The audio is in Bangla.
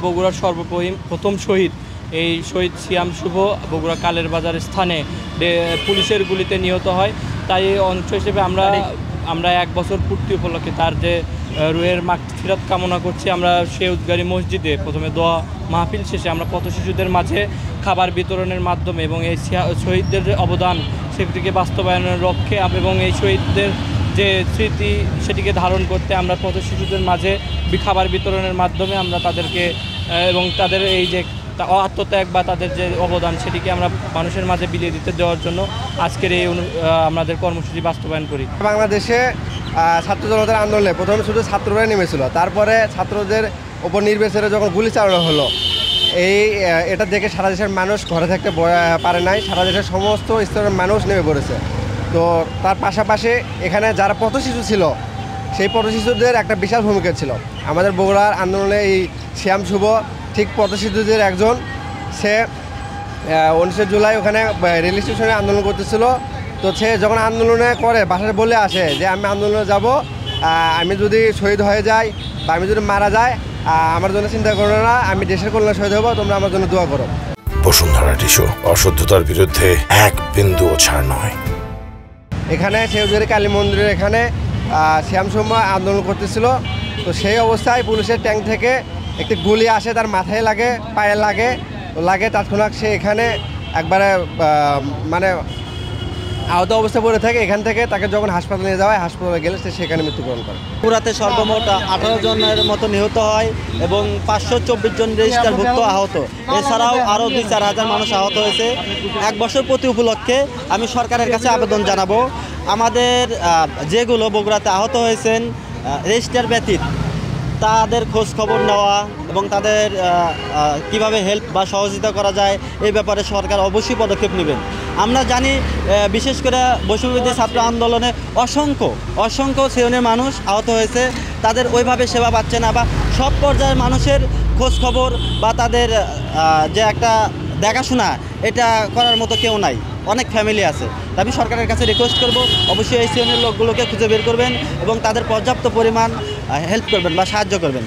বগুড়ার প্রথম শহীদ এই শহীদ সিয়াম শুভ বগুড়া কালের বাজার স্থানে পুলিশের গুলিতে নিহত হয়। তাই অংশ হিসেবে আমরা 1 বছর পূর্তি উপলক্ষে তার যে রুহের মাগফিরাত কামনা করছি। আমরা সেই উদ্গারী মসজিদে প্রথমে দোয়া মাহফিল শেষে আমরা পথ শিশুদের মাঝে খাবার বিতরণের মাধ্যমে এবং এই শহীদদের অবদান সেটিকে বাস্তবায়নের লক্ষ্যে এবং এই শহীদদের যে স্মৃতি সেটিকে ধারণ করতে আমরা পথ শিশুদের মাঝে খাবার বিতরণের মাধ্যমে আমরা তাদেরকে এবং তাদের এই যে আত্মত্যাগ বা তাদের যে অবদান সেটিকে আমরা মানুষের মাঝে বিলিয়ে দিতে দেওয়ার জন্য আজকের এই আমাদের কর্মসূচি বাস্তবায়ন করি। বাংলাদেশে ছাত্র জনতার আন্দোলনে প্রথমে শুধু ছাত্ররাই নেমেছিল, তারপরে ছাত্রদের ওপর নির্বিচারে যখন গুলি চালানো হলো এটা দেখে সারা দেশের মানুষ ঘরে থাকতে পারে নাই, সারা দেশের সমস্ত স্তরের মানুষ নেমে পড়েছে। তো তার পাশাপাশি এখানে যারা পথশিশু ছিল সেই পথশিশুদের একটা বিশাল ভূমিকা ছিল। আমাদের বগুড়ার আন্দোলনে এই শ্যাম শুভ ঠিক পথশিশুদের একজন। সে 19 জুলাই ওখানে রেল স্টেশনে আন্দোলন করতেছিল। তো সে যখন আন্দোলনে করে বাসায় বলে আসে যে আমি আন্দোলনে যাব, আমি যদি শহীদ হয়ে যাই বা আমি যদি মারা যাই আমার জন্য চিন্তা করো না, আমি দেশের কল্যাণে শহীদ হবো, তোমরা আমার জন্য দোয়া করো। বসুন্ধরা টিস্যু, অশুদ্ধতার বিরুদ্ধে এক বিন্দুও ছাড় নয়। এখানে শেউজুরি কালী মন্দিরের এখানে শ্যাম শুভ আন্দোলন করতেছিল। তো সেই অবস্থায় পুলিশের ট্যাঙ্ক থেকে একটি গুলি আসে, তার মাথায় লাগে, পায়ে লাগে তৎক্ষণাৎ সে এখানে একবারে মানে আহত অবস্থা পড়ে থাকে। এখান থেকে তাকে যখন হাসপাতালে নিয়ে যাওয়া হয়, হাসপাতালে গেলে সে সেখানে মৃত্যুবরণ করে। পুরাতে সর্বমোট 18 জনের মতো নিহত হয় এবং 524 জন রেজিস্টারভুক্ত আহত। এছাড়াও আরও 2-4 হাজার মানুষ আহত হয়েছে। 1 বছর প্রতি উপলক্ষে আমি সরকারের কাছে আবেদন জানাবো, আমাদের যেগুলো বগুড়াতে আহত হয়েছেন রেজিস্টার ব্যতীত তাদের খোঁজ খবর নেওয়া এবং তাদের কিভাবে হেল্প বা সহযোগিতা করা যায় এই ব্যাপারে সরকার অবশ্যই পদক্ষেপ নেবেন। আমরা জানি বিশেষ করে বৈষম্যবিরোধী ছাত্র আন্দোলনে অসংখ্য শ্রেণীর মানুষ আহত হয়েছে, তাদের ওইভাবে সেবা পাচ্ছে না বা সব পর্যায়ের মানুষের খোঁজ খবর বা তাদের যে একটা দেখাশোনা এটা করার মতো কেউ নাই, অনেক ফ্যামিলি আছে। আমি সরকারের কাছে রিকোয়েস্ট করব অবশ্যই এই শ্রেণীর লোকগুলোকে খুঁজে বের করবেন এবং তাদের পর্যাপ্ত পরিমাণ হেল্প করবেন বা সাহায্য করবেন।